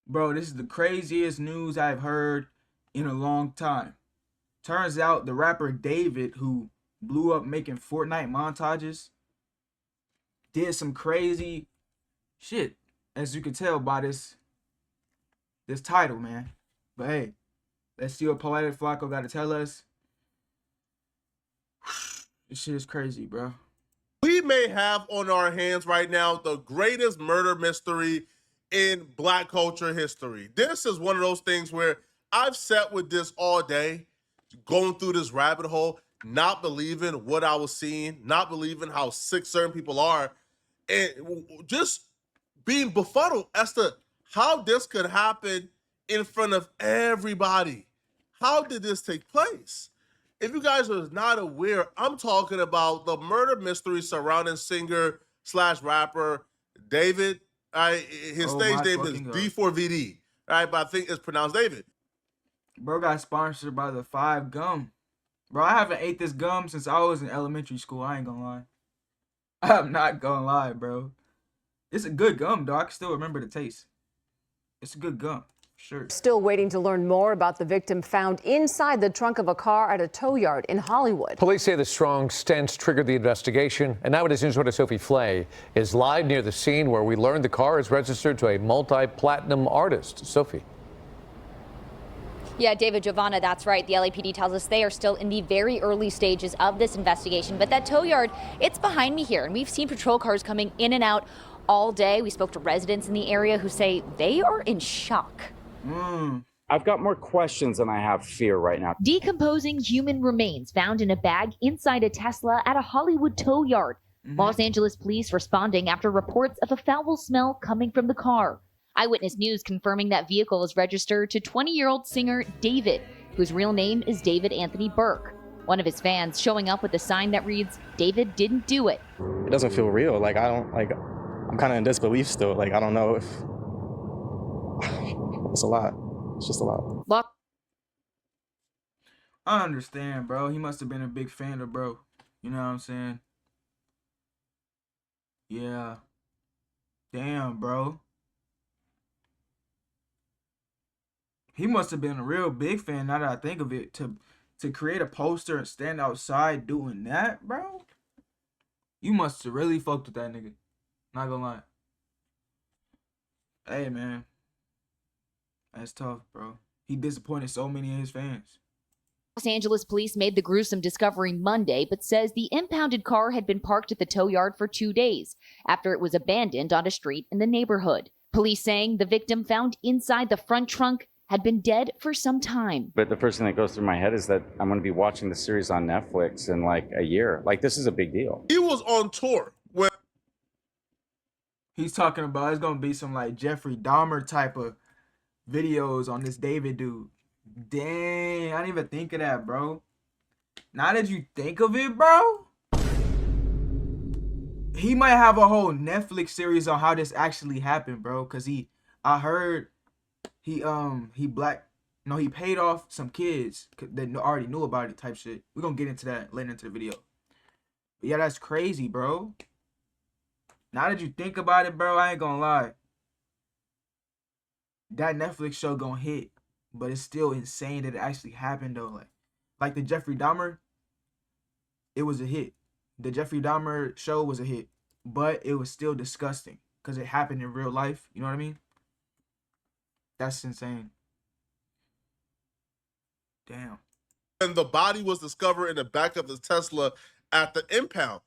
Bro, this is the craziest news I've heard in a long time. Turns out the rapper David, who blew up making Fortnite montages, did some crazy shit, as you can tell by this title, man. But hey, let's see what Poetic Flacco got to tell us. This shit is crazy, bro. We may have on our hands right now the greatest murder mystery in Black culture history. This is one of those things where I've sat with this all day, going through this rabbit hole, not believing what I was seeing, not believing how sick certain people are, and just being befuddled as to how this could happen in front of everybody. How did this take place? If you guys are not aware, I'm talking about the murder mystery surrounding singer slash rapper David. His stage name is D4VD, right? But I think it's pronounced David. Bro got sponsored by the 5 gum. Bro, I haven't ate this gum since I was in elementary school. I ain't gonna lie. I'm not gonna lie, bro. It's a good gum, though. I can still remember the taste. It's a good gum. Sure. Still waiting to learn more about the victim found inside the trunk of a car at a tow yard in Hollywood. Police say the strong stench triggered the investigation. And now it is News Sophie Flay is live near the scene where we learned the car is registered to a multi-platinum artist. Sophie. Yeah, David, Giovanna, that's right. The LAPD tells us they are still in the very early stages of this investigation. But that tow yard, it's behind me here. And we've seen patrol cars coming in and out all day. We spoke to residents in the area who say they are in shock. I've got more questions than I have fear right now. Decomposing human remains found in a bag inside a Tesla at a Hollywood tow yard. Los Angeles police responding after reports of a foul smell coming from the car. Eyewitness News confirming that vehicle is registered to 20-year-old singer David, whose real name is David Anthony Burke. One of his fans showing up with a sign that reads, "David didn't do it." It doesn't feel real. I'm kind of in disbelief still. I don't know if it's a lot. It's just a lot. I understand, bro. He must have been a big fan of bro. You know what I'm saying? Yeah. Damn, bro. He must have been a real big fan, now that I think of it, to create a poster and stand outside doing that, bro. You must have really fucked with that nigga. Not gonna lie. Hey, man. That's tough, bro. He disappointed so many of his fans. Los Angeles police made the gruesome discovery Monday, but says the impounded car had been parked at the tow yard for 2 days after it was abandoned on a street in the neighborhood. Police saying the victim found inside the front trunk had been dead for some time. But the first thing that goes through my head is that I'm going to be watching the series on Netflix in a year. This is a big deal. He was on tour when he's talking about it's gonna be some Jeffrey Dahmer type of videos on this David dude. Dang, I didn't even think of that, bro. Now that you think of it, bro, he might have a whole Netflix series on how this actually happened, bro. Cause I heard he paid off some kids that already knew about it type shit. We're gonna get into that later into the video. But yeah, that's crazy, bro. Now that you think about it, bro, I ain't gonna lie. That Netflix show gonna hit, but it's still insane that it actually happened though. Like the Jeffrey Dahmer, it was a hit. The Jeffrey Dahmer show was a hit, but it was still disgusting because it happened in real life. You know what I mean? That's insane. Damn. And the body was discovered in the back of the Tesla at the impound.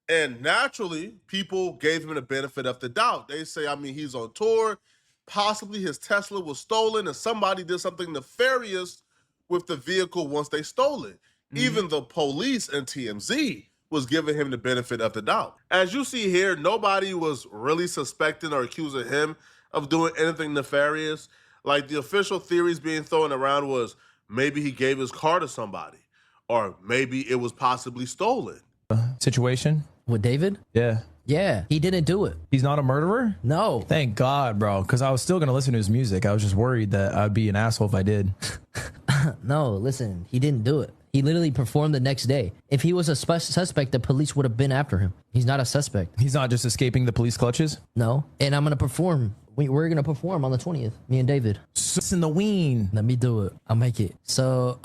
And naturally, people gave him the benefit of the doubt. They say, he's on tour. Possibly his Tesla was stolen and somebody did something nefarious with the vehicle once they stole it. Even the police and TMZ was giving him the benefit of the doubt. As you see here, nobody was really suspecting or accusing him of doing anything nefarious. The official theories being thrown around was maybe he gave his car to somebody, or maybe it was possibly stolen. Situation with David? Yeah, he didn't do it. He's not a murderer? No. Thank God, bro, because I was still gonna listen to his music. I was just worried that I'd be an asshole if I did. No, listen, he didn't do it. He literally performed the next day. If he was a suspect, the police would have been after him. He's not a suspect. He's not just escaping the police clutches? No, and I'm gonna perform we're gonna perform on the 20th. Me and David. Sus in the ween. Let me do it. I'll make it. So,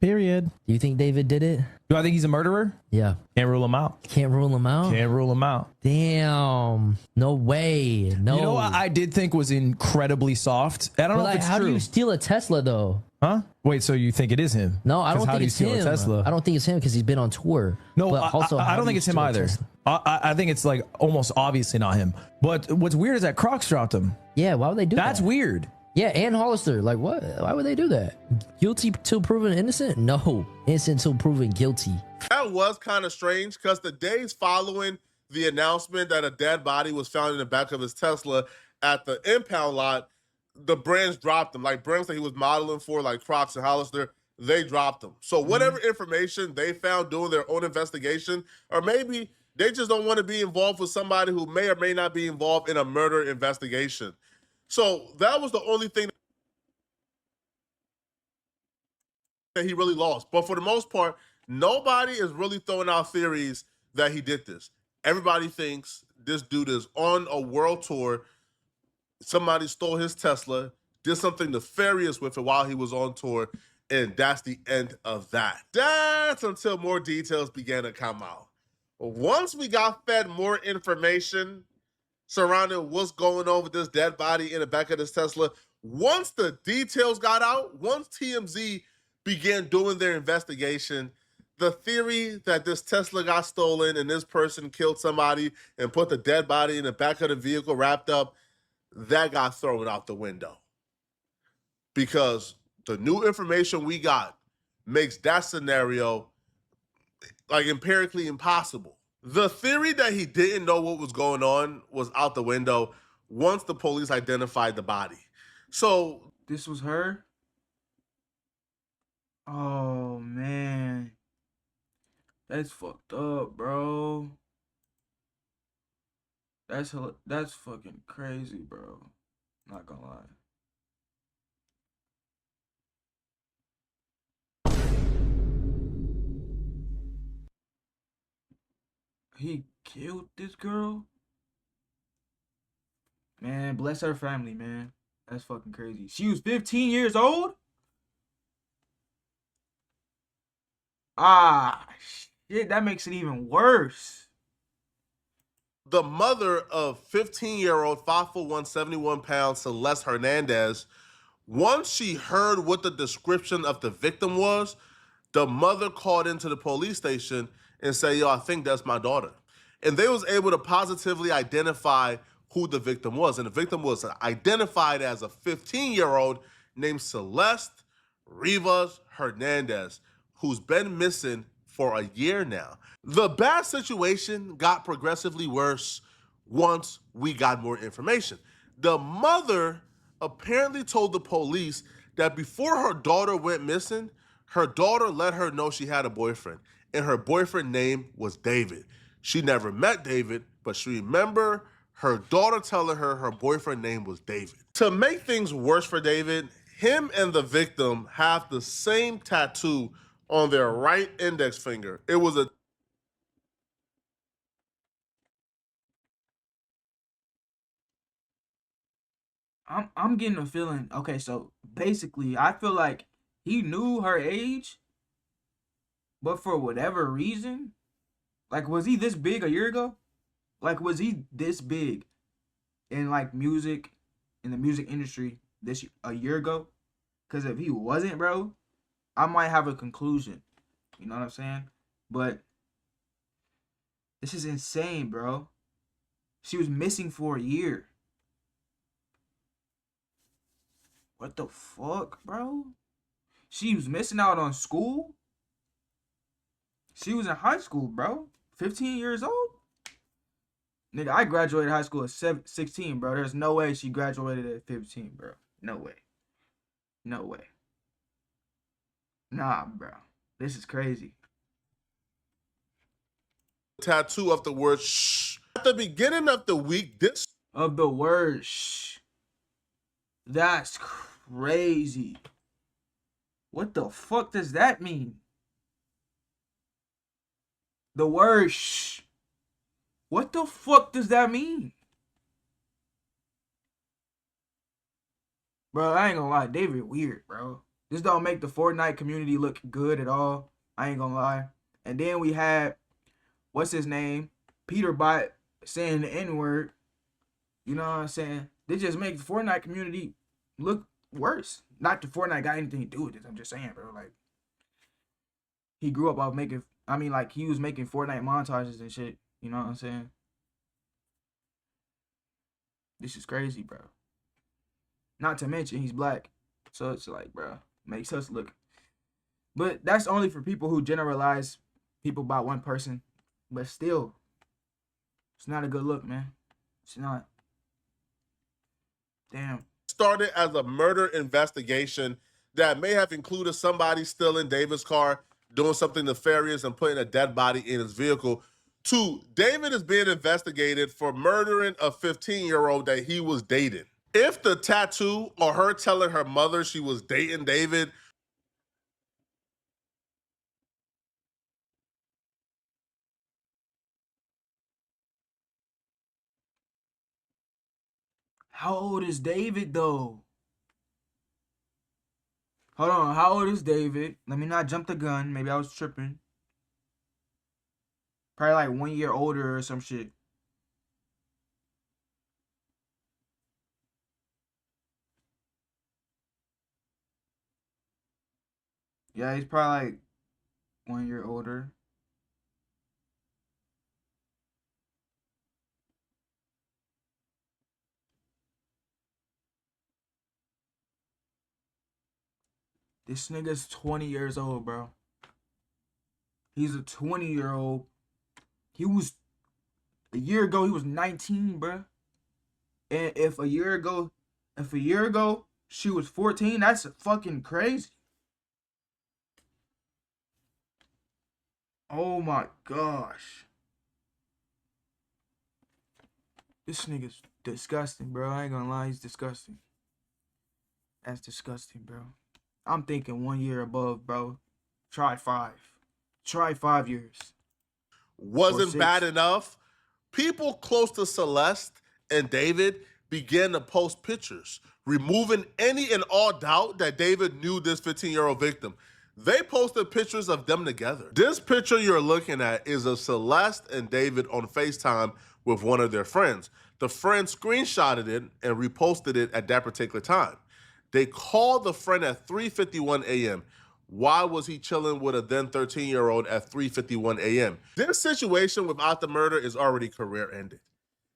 Period. do you think David did it? Do I think he's a murderer? Yeah. Can't rule him out. Can't rule him out. Can't rule him out. Damn. No way. No. You know what I did think was incredibly soft? I don't know if it's how true. do you steal a Tesla though? Huh? Wait, so you think it is him? No, I 'Cause don't how think do you it's steal a him. Tesla? I don't think it's him because he's been on tour. No, But also, I how don't do think you it's him steal a either. Tesla? I think it's like almost obviously not him. But what's weird is that Crocs dropped him. Yeah, why would they do that? That's weird. Yeah, and Hollister. Like, what? Why would they do that? Guilty till proven innocent? No. Innocent till proven guilty. That was kind of strange because the days following the announcement that a dead body was found in the back of his Tesla at the impound lot, the brands dropped them. Like brands that he was modeling for, like Crocs and Hollister, they dropped them. So whatever information they found doing their own investigation, or maybe they just don't want to be involved with somebody who may or may not be involved in a murder investigation. So that was the only thing that he really lost. But for the most part, nobody is really throwing out theories that he did this. Everybody thinks this dude is on a world tour. Somebody stole his Tesla, did something nefarious with it while he was on tour, and that's the end of that. That's until more details began to come out. Once we got fed more information surrounding what's going on with this dead body in the back of this Tesla, once the details got out, once TMZ began doing their investigation, the theory that this Tesla got stolen and this person killed somebody and put the dead body in the back of the vehicle wrapped up, that got thrown out the window. Because the new information we got makes that scenario like empirically impossible. The theory that he didn't know what was going on was out the window once the police identified the body. So This was her? Oh, man. That's fucked up, bro. That's fucking crazy, bro. Not gonna lie. He killed this girl? Man, bless her family, man. That's fucking crazy. She was 15 years old? Ah, shit, that makes it even worse. the mother of 15-year-old 5'1", 171-pound Celeste Hernandez, once she heard what the description of the victim was, the mother called into the police station and said, yo, I think that's my daughter. And they was able to positively identify who the victim was. And the victim was identified as a 15-year-old named Celeste Rivas Hernandez, who's been missing for a year now. The bad situation got progressively worse once we got more information. The mother apparently told the police that before her daughter went missing, her daughter let her know she had a boyfriend, and her boyfriend's name was David. She never met David, but she remembered her daughter telling her her boyfriend's name was David. To make things worse for David, him and the victim have the same tattoo on their right index finger. It was a I'm getting a feeling. Okay, so basically, I feel like he knew her age, but for whatever reason, like, was he this big a year ago? Like, was he this big in like music, in the music industry a year ago? Because if he wasn't, bro, I might have a conclusion. You know what I'm saying? But this is insane, bro. She was missing for a year. What the fuck, bro? She was missing out on school? She was in high school, bro. 15 years old? Nigga, I graduated high school at 16, bro. There's no way she graduated at 15, bro. No way. No way. Nah, bro. This is crazy. tattoo of the word shh. At the beginning of the week, this Of the word shh. That's crazy. What the fuck does that mean? The word shh. What the fuck does that mean? Bro, I ain't gonna lie, David weird, bro. This don't make the Fortnite community look good at all. I ain't gonna lie. And then we had, what's his name? Peter Bot saying the N-word. You know what I'm saying? They just make the Fortnite community look worse. Not that Fortnite got anything to do with this. I'm just saying, bro. Like, he grew up off making, I mean, like, he was making Fortnite montages and shit. You know what I'm saying? This is crazy, bro. Not to mention, he's black. So it's like, bro, makes us look. But that's only for people who generalize people by one person. But still, it's not a good look, man. It's not. Damn. Started as a murder investigation that may have included somebody stealing David's car, doing something nefarious, and putting a dead body in his vehicle, to David is being investigated for murdering a 15-year-old that he was dating. If the tattoo or her telling her mother she was dating David, How old is David, though? Hold on. How old is David? Let me not jump the gun. Maybe I was tripping. Probably like 1 year older or some shit. Yeah, he's probably like 1 year older. This nigga's 20 years old, bro. He's a 20-year-old. He was, a year ago, he was 19, bro. And if a year ago she was 14, that's fucking crazy. Oh my gosh. This nigga's disgusting, bro. I ain't gonna lie, he's disgusting. That's disgusting, bro. I'm thinking 1 year above, bro. Try 5. Try 5 years. wasn't bad enough. People close to Celeste and David began to post pictures, removing any and all doubt that David knew this 15-year-old victim. They posted pictures of them together. This picture you're looking at is of Celeste and David on FaceTime with one of their friends. The friend screenshotted it and reposted it at that particular time. They called the friend at 3:51 a.m. Why was he chilling with a then 13-year-old at 3:51 a.m.? This situation without the murder is already career ended.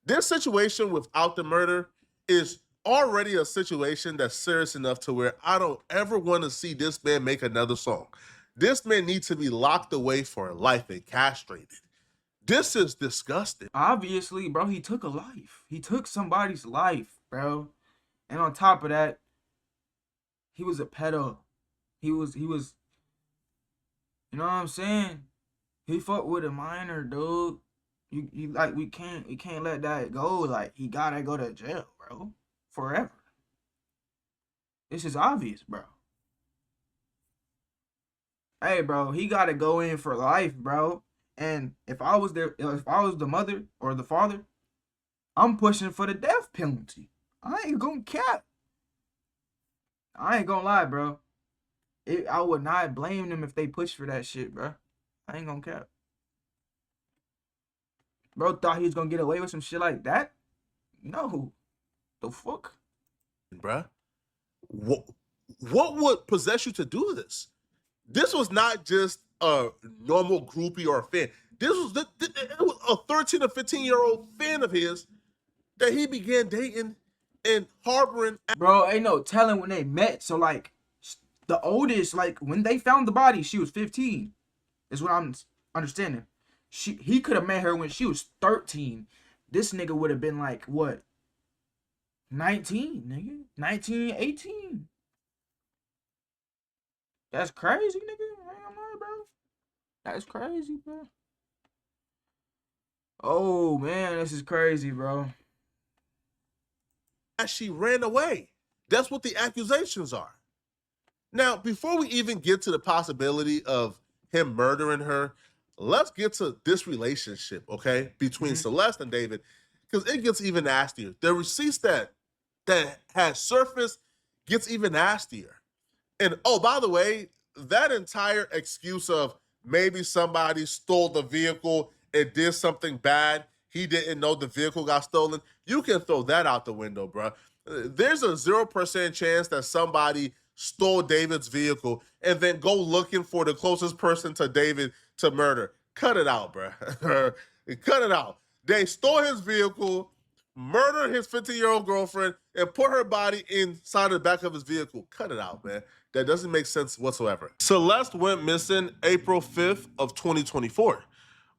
This situation without the murder is already a situation that's serious enough to where I don't ever want to see this man make another song. This man needs to be locked away for life and castrated. This is disgusting. Obviously, bro, he took a life. He took somebody's life, bro. And on top of that, he was a pedo. He was, you know what I'm saying? He fucked with a minor, dude. You like, we can't let that go. Like, he gotta go to jail, bro. Forever. This is obvious, bro. Hey, bro, he gotta go in for life, bro. And if I was the mother or the father, I'm pushing for the death penalty. I ain't gonna cap. I ain't gonna lie, bro. I would not blame them if they push for that shit, bro. I ain't gonna cap. Bro thought he was gonna get away with some shit like that? No. The fuck? Bruh. What would possess you to do this? This was not just a normal groupie or a fan. This was it was a 13 or 15-year-old fan of his that he began dating and harboring. Bro, ain't no telling when they met. So, like, the oldest, like, when they found the body, she was 15. Is what I'm understanding. He could have met her when she was 13. This nigga would have been like, what? 19, nigga. 19, 18. That's crazy, nigga. I ain't gonna lie, bro. That's crazy, bro. Oh, man, this is crazy, bro. She ran away. That's what the accusations are. Now, before we even get to the possibility of him murdering her, let's get to this relationship, okay, between Celeste and David, because it gets even nastier. The receipts that had surfaced gets even nastier. And oh, by the way, that entire excuse of maybe somebody stole the vehicle and did something bad, he didn't know the vehicle got stolen, you can throw that out the window, bro. There's a 0% chance that somebody stole David's vehicle and then go looking for the closest person to David to murder. Cut it out, bro. Cut it out. They stole his vehicle, murdered his 15-year-old girlfriend, and put her body inside the back of his vehicle. Cut it out, man. That doesn't make sense whatsoever. Celeste went missing April 5th of 2024.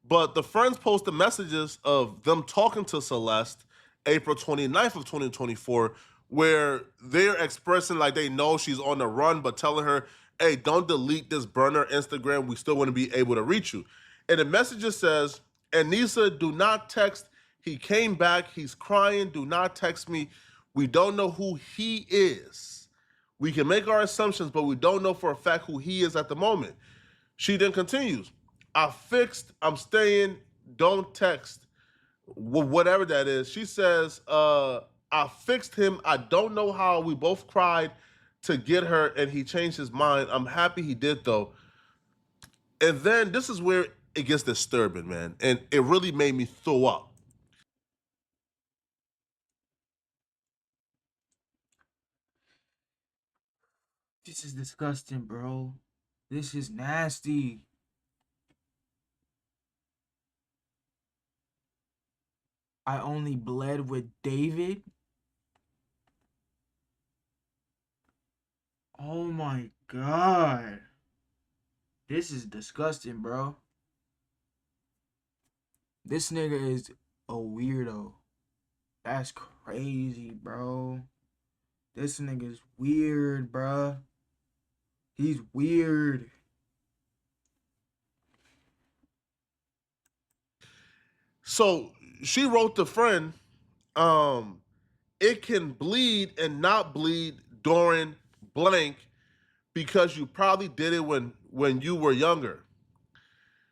But the friends posted messages of them talking to Celeste April 29th of 2024, where they're expressing like they know she's on the run, but telling her, hey, don't delete this burner Instagram. We still want to be able to reach you. And the message says, Anissa, do not text. He came back. He's crying. Do not text me. We don't know who he is. We can make our assumptions, but we don't know for a fact who he is at the moment. She then continues, I fixed, I'm staying, don't text. Whatever that is. She says, I fixed him. I don't know how. We both cried to get her, and he changed his mind. I'm happy he did, though. And then this is where it gets disturbing, man. And it really made me throw up. This is disgusting, bro. This is nasty. I only bled with David. Oh my God. This is disgusting, bro. This nigga is a weirdo. That's crazy, bro. This nigga's weird, bro. He's weird. So she wrote to friend, it can bleed and not bleed during blank because you probably did it when you were younger.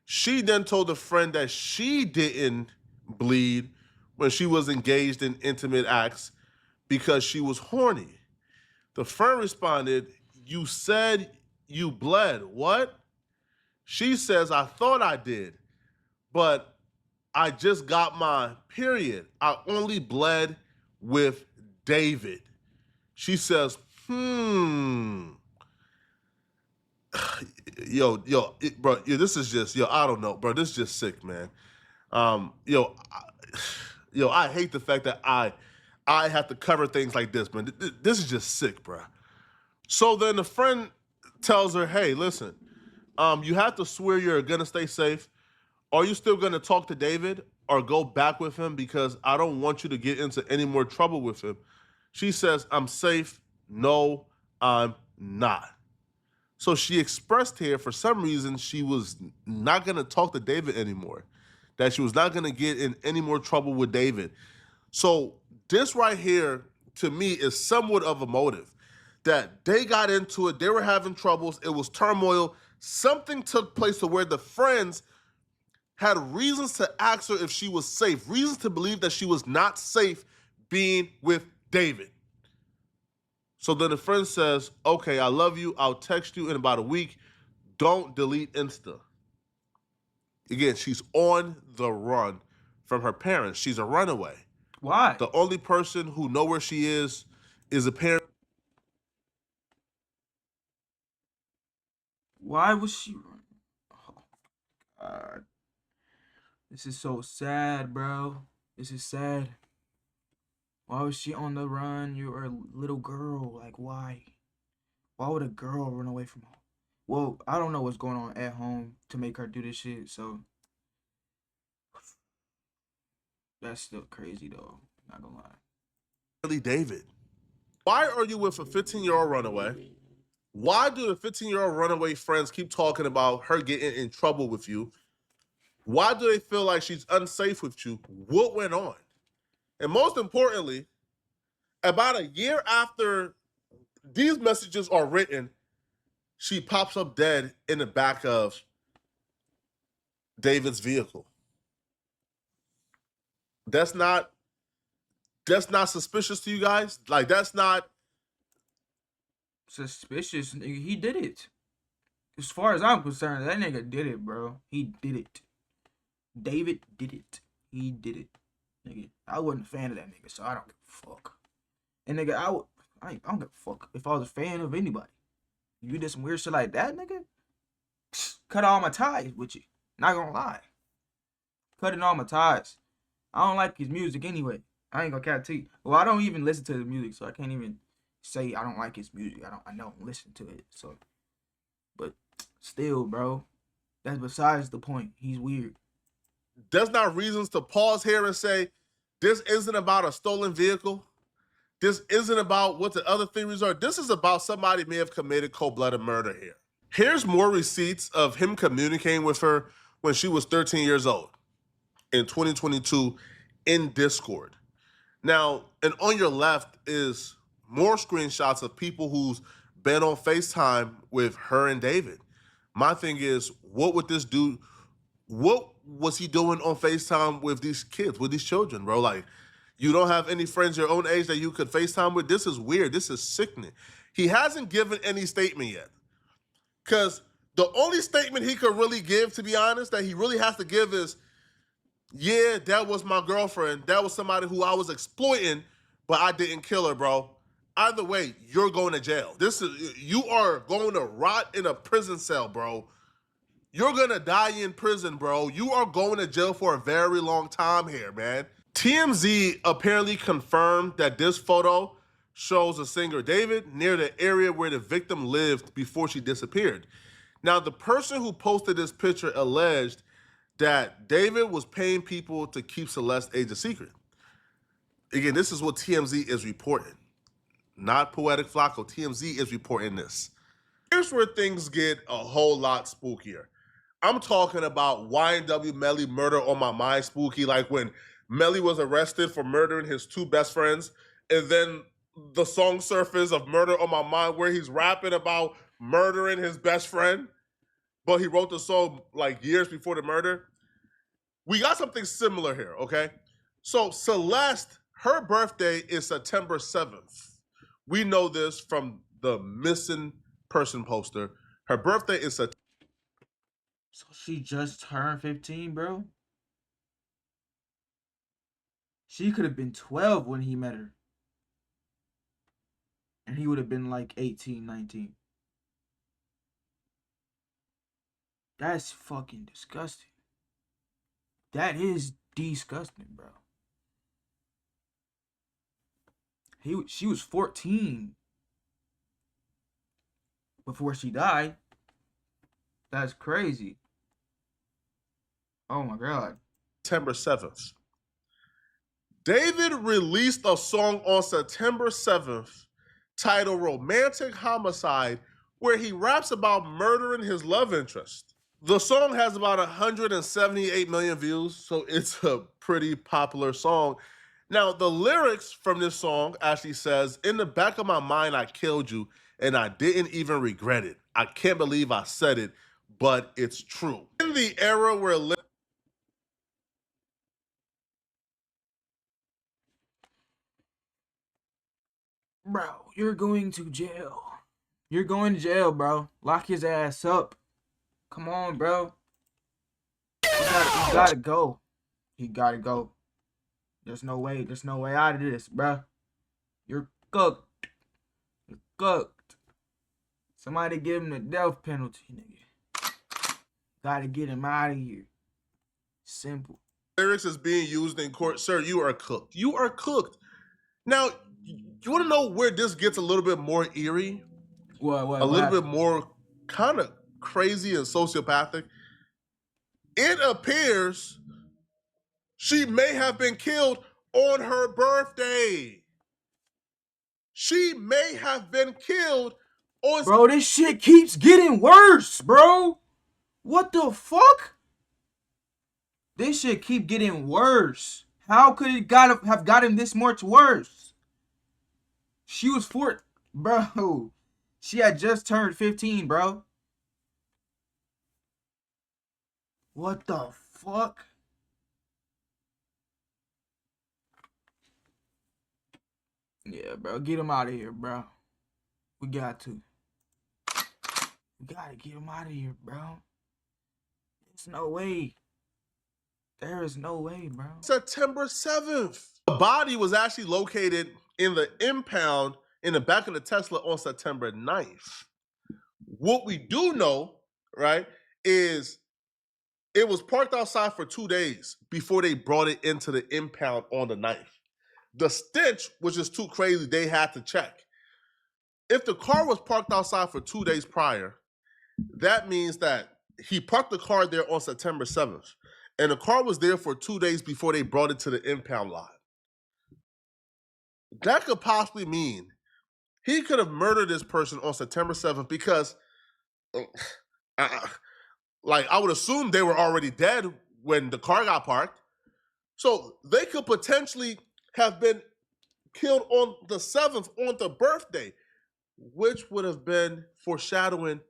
She then told a friend that she didn't bleed when she was engaged in intimate acts because she was horny. The friend responded, you said you bled. What? She says, I thought I did, but I just got my period. I only bled with David. She says, Yo, bro, this is just, I don't know, bro. This is just sick, man. I hate the fact that I have to cover things like this, man. This is just sick, bro. So then the friend tells her, hey, listen, you have to swear you're gonna stay safe. Are you still gonna talk to David or go back with him? Because I don't want you to get into any more trouble with him. She says, I'm safe. No, I'm not. So she expressed here, for some reason, she was not going to talk to David anymore, that she was not going to get in any more trouble with David. So this right here, to me, is somewhat of a motive, that they got into it, they were having troubles, it was turmoil, something took place to where the friends had reasons to ask her if she was safe, reasons to believe that she was not safe being with David. So then the friend says, okay, I love you. I'll text you in about a week. Don't delete Insta. Again, she's on the run from her parents. She's a runaway. Why? The only person who know where she is a parent. Why was she running? Oh, God. This is so sad, bro. This is sad. Why was she on the run? You're a little girl. Like, why? Why would a girl run away from home? Well, I don't know what's going on at home to make her do this shit, so that's still crazy, though. Not gonna lie. Really, David. Why are you with a 15-year-old runaway? Why do the 15-year-old runaway friends keep talking about her getting in trouble with you? Why do they feel like she's unsafe with you? What went on? And most importantly, about a year after these messages are written, she pops up dead in the back of David's vehicle. That's not suspicious to you guys? Like, that's not suspicious, nigga. He did it. As far as I'm concerned, that nigga did it, bro. He did it. David did it. He did it. Nigga, I wasn't a fan of that nigga, so I don't give a fuck. And nigga, I don't give a fuck if I was a fan of anybody. You did some weird shit like that, nigga? Cut all my ties with you. Not gonna lie. Cutting all my ties. I don't like his music anyway. I ain't gonna cap to you. Well, I don't even listen to the music, so I can't even say I don't like his music. I don't listen to it. So, but still, bro, that's besides the point. He's weird. There's not reasons to pause here and say, this isn't about a stolen vehicle. This isn't about what the other theories are. This is about somebody may have committed cold-blooded murder here. Here's more receipts of him communicating with her when she was 13 years old in 2022 in Discord. Now, and on your left is more screenshots of people who's been on FaceTime with her and David. My thing is, what would this do? What was he doing on FaceTime with these kids, with these children, bro? Like, you don't have any friends your own age that you could FaceTime with? This is weird. This is sickening. He hasn't given any statement yet. Because the only statement he could really give, to be honest, that he really has to give is, yeah, that was my girlfriend. That was somebody who I was exploiting, but I didn't kill her, bro. Either way, you're going to jail. You are going to rot in a prison cell, bro. You're going to die in prison, bro. You are going to jail for a very long time here, man. TMZ apparently confirmed that this photo shows the singer David near the area where the victim lived before she disappeared. Now, the person who posted this picture alleged that David was paying people to keep Celeste's age a secret. Again, this is what TMZ is reporting. Not Poetic Flacco. TMZ is reporting this. Here's where things get a whole lot spookier. I'm talking about YNW Melly Murder on My Mind spooky, like when Melly was arrested for murdering his two best friends, and then the song surfaced of Murder on My Mind where he's rapping about murdering his best friend, but he wrote the song like years before the murder. We got something similar here, okay? So Celeste, her birthday is September 7th. We know this from the missing person poster. Her birthday is September. So she just turned 15, bro? She could have been 12 when he met her. And he would have been like 18, 19. That's fucking disgusting. That is disgusting, bro. She was 14 before she died. That's crazy. Oh my God. September 7th. David released a song on September 7th titled Romantic Homicide, where he raps about murdering his love interest. The song has about 178 million views, so it's a pretty popular song. Now, the lyrics from this song actually says, in the back of my mind, I killed you, and I didn't even regret it. I can't believe I said it, but it's true. In the era where Bro, you're going to jail. You're going to jail, bro. Lock his ass up. Come on, bro. You gotta go. You gotta go. There's no way out of this, bro. You're cooked. You're cooked. Somebody give him the death penalty, nigga. Gotta get him out of here. Simple. lyrics is being used in court, sir, you are cooked. You are cooked. Now, you want to know where this gets a little bit more eerie? What? A little bit more kind of crazy and sociopathic. It appears she may have been killed on her birthday. She may have been killed on... Bro, this shit keeps getting worse, bro. What the fuck? This shit keep getting worse. How could it have gotten this much worse? She was 4, bro. She had just turned 15, bro. What the fuck? Yeah, bro. Get him out of here, bro. We got to. We gotta get him out of here, bro. There's no way. There is no way, bro. September 7th. The body was actually located in the impound in the back of the Tesla on September 9th. What we do know, right, is it was parked outside for 2 days before they brought it into the impound on the 9th. The stench was just too crazy. They had to check. If the car was parked outside for 2 days prior, that means that he parked the car there on September 7th, and the car was there for 2 days before they brought it to the impound lot. That could possibly mean he could have murdered this person on September 7th because, I would assume they were already dead when the car got parked. So they could potentially have been killed on the 7th, on the birthday, which would have been foreshadowing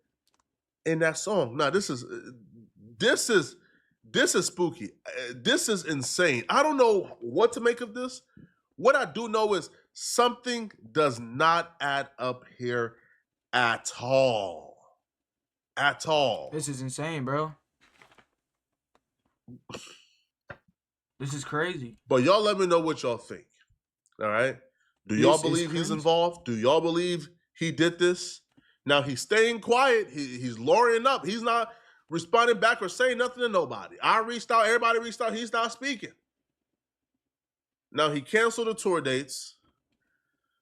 in that song. Now, this is spooky. This is insane. I don't know what to make of this. What I do know is something does not add up here at all. At all. This is insane, bro. This is crazy. But y'all let me know what y'all think. All right? Do y'all believe he's involved? Do y'all believe he did this? Now, he's staying quiet. He's lowering up. He's not responding back or saying nothing to nobody. I reached out. Everybody reached out. He's not speaking. Now, he canceled the tour dates.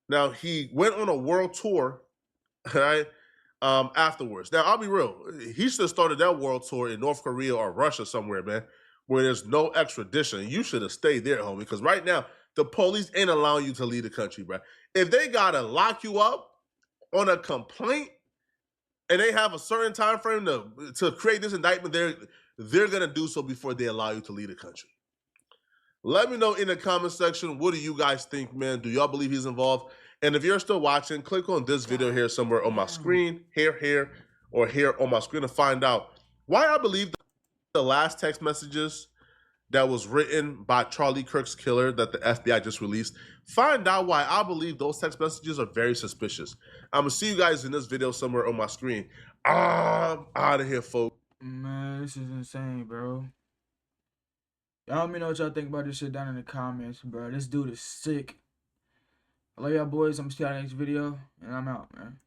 Now, he went on a world tour, right, afterwards. Now, I'll be real. He should have started that world tour in North Korea or Russia somewhere, man, where there's no extradition. You should have stayed there, homie, because right now, the police ain't allowing you to leave the country, bro. If they got to lock you up on a complaint and they have a certain time frame to create this indictment, they're going to do so before they allow you to leave the country. Let me know in the comment section, what do you guys think, man? Do y'all believe he's involved? And if you're still watching, click on this video here somewhere on my screen, here, or here on my screen to find out why I believe the last text messages that was written by Charlie Kirk's killer that the FBI just released. Find out why I believe those text messages are very suspicious. I'm going to see you guys in this video somewhere on my screen. I'm out of here, folks. Man, this is insane, bro. Y'all let me know what y'all think about this shit down in the comments, bro. This dude is sick. I love y'all boys. I'm gonna see y'all next video, and I'm out, man.